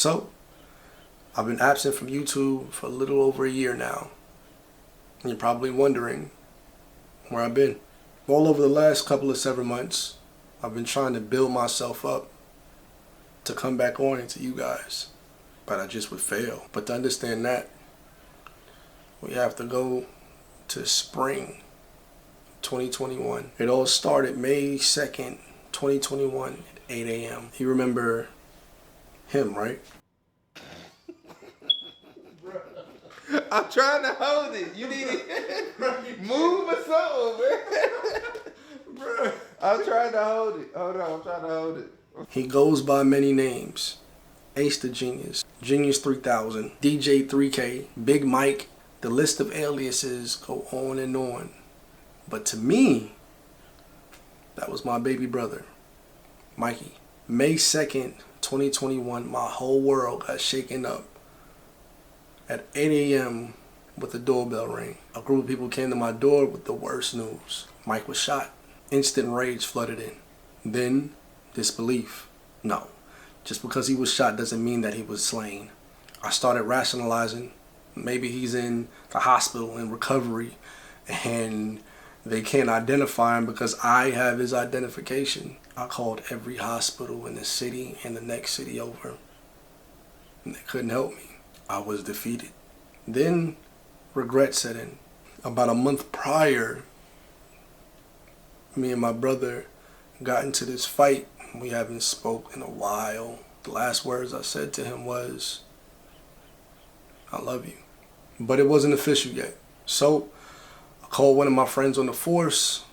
So, I've been absent from YouTube for a little over a year now. And you're probably wondering where I've been. All over the last couple of 7 months, I've been trying to build myself up to come back on into you guys. But I just would fail. But to understand that, we have to go to spring 2021. It all started May 2nd, 2021 at 8 a.m. You remember him, right? I'm trying to hold it. You need to move or something, man. Bro. I'm trying to hold it. Hold on, I'm trying to hold it. He goes by many names. Ace the Genius, Genius 3000, DJ 3K, Big Mike. The list of aliases go on and on. But to me, that was my baby brother, Mikey. May 2nd, 2021, my whole world got shaken up. At 8 a.m. with the doorbell ring, a group of people came to my door with the worst news. Mike was shot. Instant rage flooded in. Then, disbelief. No, just because he was shot doesn't mean that he was slain. I started rationalizing. Maybe he's in the hospital in recovery and they can't identify him because I have his identification. I called every hospital in the city and the next city over, and they couldn't help me. I was defeated. Then regret set in. About a month prior, me and my brother got into this fight. We haven't spoke in a while. The last words I said to him was, I love you. But it wasn't official yet. So I called one of my friends on the force.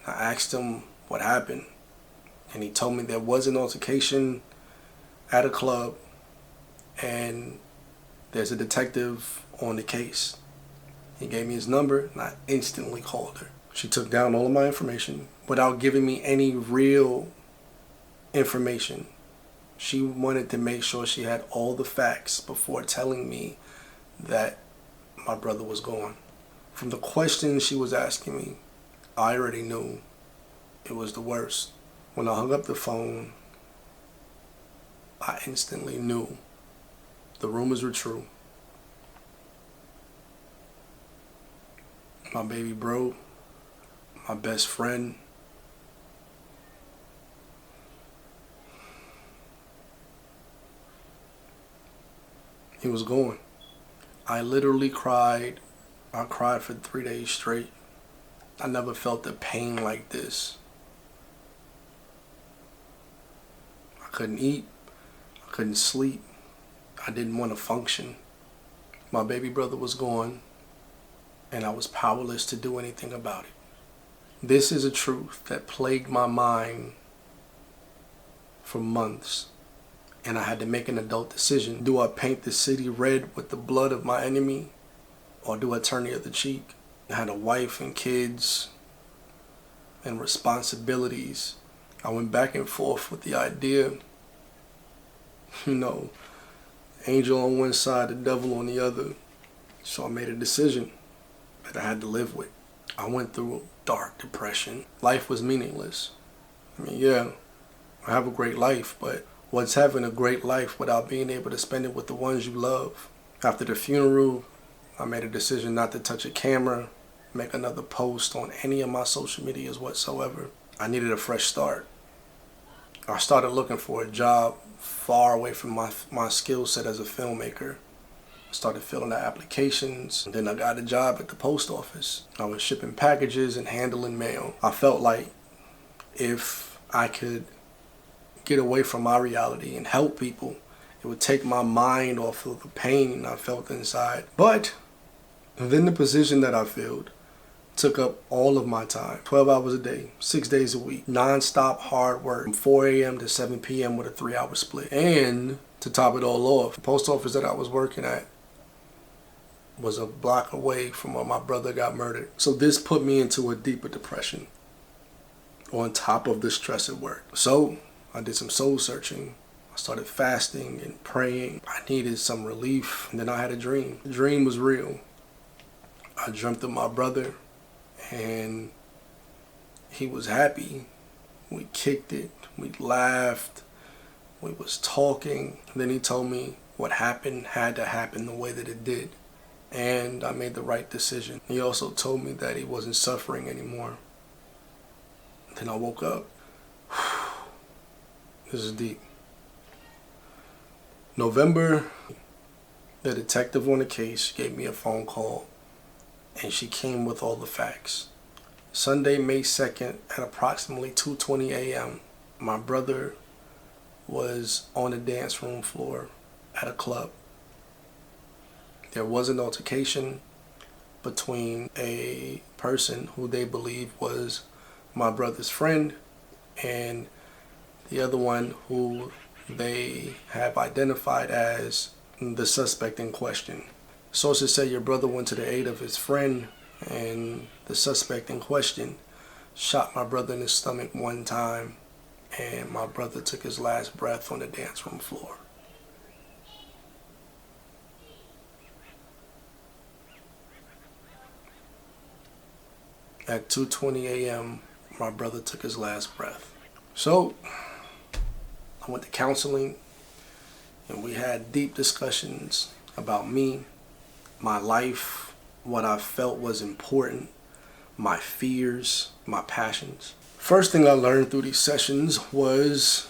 I asked him what happened. And he told me there was an altercation at a club and there's a detective on the case. He gave me his number and I instantly called her. She took down all of my information without giving me any real information. She wanted to make sure she had all the facts before telling me that my brother was gone. From the questions she was asking me, I already knew it was the worst. When I hung up the phone, I instantly knew the rumors were true. My baby bro, my best friend, he was gone. I literally cried. I cried for 3 days straight. I never felt the pain like this. I couldn't eat. I couldn't sleep. I didn't want to function. My baby brother was gone, and I was powerless to do anything about it. This is a truth that plagued my mind for months, and I had to make an adult decision. Do I paint the city red with the blood of my enemy, or do I turn the other cheek? I had a wife and kids and responsibilities. I went back and forth with the idea, angel on one side, the devil on the other. So I made a decision that I had to live with. I went through dark depression. Life was meaningless. I have a great life, but what's having a great life without being able to spend it with the ones you love? After the funeral, I made a decision not to touch a camera, make another post on any of my social medias whatsoever. I needed a fresh start. I started looking for a job far away from my skill set as a filmmaker. I started filling out applications, and then I got a job at the post office. I was shipping packages and handling mail. I felt like if I could get away from my reality and help people, it would take my mind off of the pain I felt inside. But then the position that I filled took up all of my time, 12 hours a day, 6 days a week, non-stop hard work from 4 a.m. to 7 p.m. with a 3-hour split. And to top it all off, the post office that I was working at was a block away from where my brother got murdered. So this put me into a deeper depression on top of the stress at work. So I did some soul searching. I started fasting and praying. I needed some relief. And then I had a dream. The dream was real. I dreamt of my brother and he was happy. We kicked it. We laughed. We was talking, and then he told me what happened had to happen the way that it did. And I made the right decision. He also told me that he wasn't suffering anymore. Then I woke up. This is deep. November, the detective on the case gave me a phone call, and she came with all the facts. Sunday, May 2nd, at approximately 2:20 a.m., my brother was on the dance room floor at a club. There was an altercation between a person who they believe was my brother's friend and the other one who they have identified as the suspect in question. Sources say your brother went to the aid of his friend, and the suspect in question shot my brother in the stomach one time, and my brother took his last breath on the dance room floor. At 2:20 a.m., my brother took his last breath. So I went to counseling, and we had deep discussions about me, my life, what I felt was important, my fears, my passions. First thing I learned through these sessions was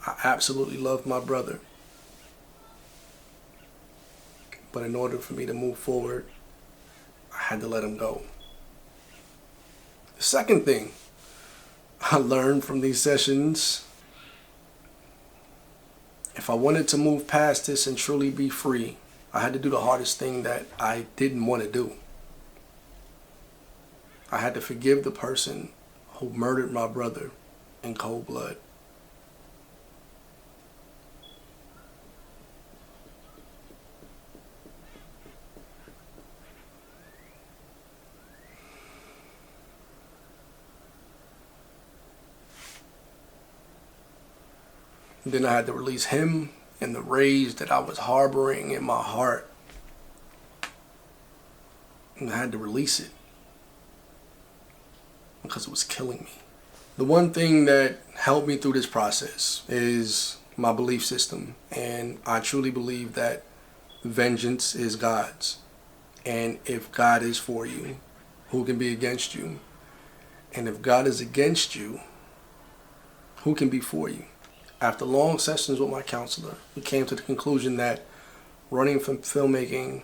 I absolutely loved my brother. But in order for me to move forward, I had to let him go. The second thing I learned from these sessions, if I wanted to move past this and truly be free, I had to do the hardest thing that I didn't want to do. I had to forgive the person who murdered my brother in cold blood. Then I had to release him and the rage that I was harboring in my heart. And I had to release it because it was killing me. The one thing that helped me through this process is my belief system. And I truly believe that vengeance is God's. And if God is for you, who can be against you? And if God is against you, who can be for you? After long sessions with my counselor, we came to the conclusion that running from filmmaking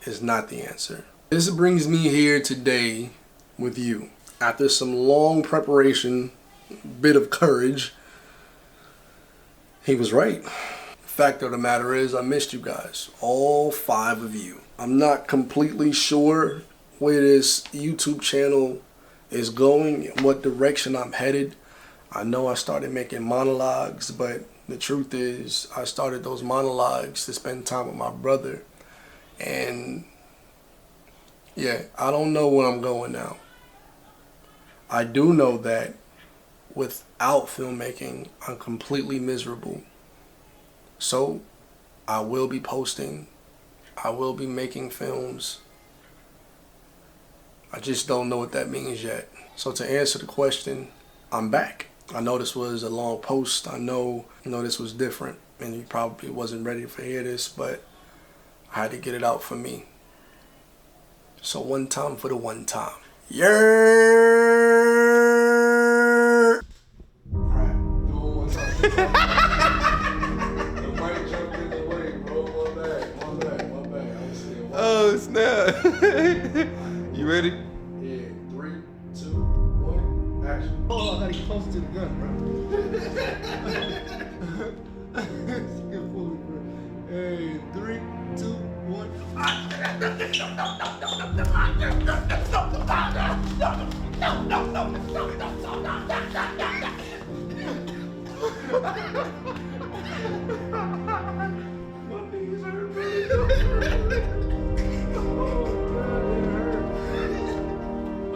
is not the answer. This brings me here today with you. After some long preparation, bit of courage, he was right. The fact of the matter is, I missed you guys, all 5 of you. I'm not completely sure where this YouTube channel is going, in what direction I'm headed. I know I started making monologues, but the truth is I started those monologues to spend time with my brother. And yeah, I don't know where I'm going now. I do know that without filmmaking, I'm completely miserable. So I will be posting. I will be making films. I just don't know what that means yet. So to answer the question, I'm back. I know this was a long post. I know this was different, and you probably wasn't ready to hear this, but I had to get it out for me. So one time for the one time. Yeah. Alright, do it one time. The mic jumped in the way, bro. My bad. I was saying one. Oh, snap. You ready? Yeah, 3, 2, 1, action. Oh, I gotta get closer to the gun, bro. Hey, 3, 2, 1.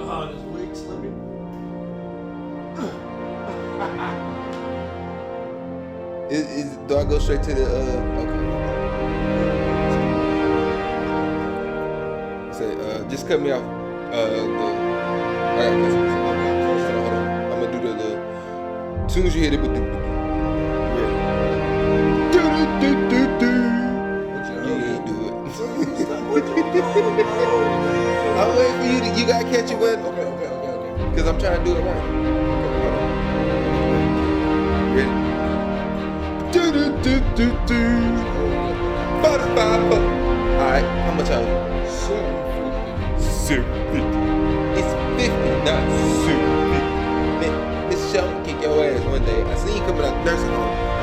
Oh, this wig slipping. Do I go straight to the okay. Say just cut me off I got customers. Hold on. I'm gonna do the as soon as you hit it with the yeah. I'm waiting for you to. You gotta catch it when. Okay. Because I'm trying to do it right. Okay, hold on. Ready? Alright, how much are you? 750. It's 50, not 750. Man, this show will kick your ass one day. I seen you coming out the nursing home.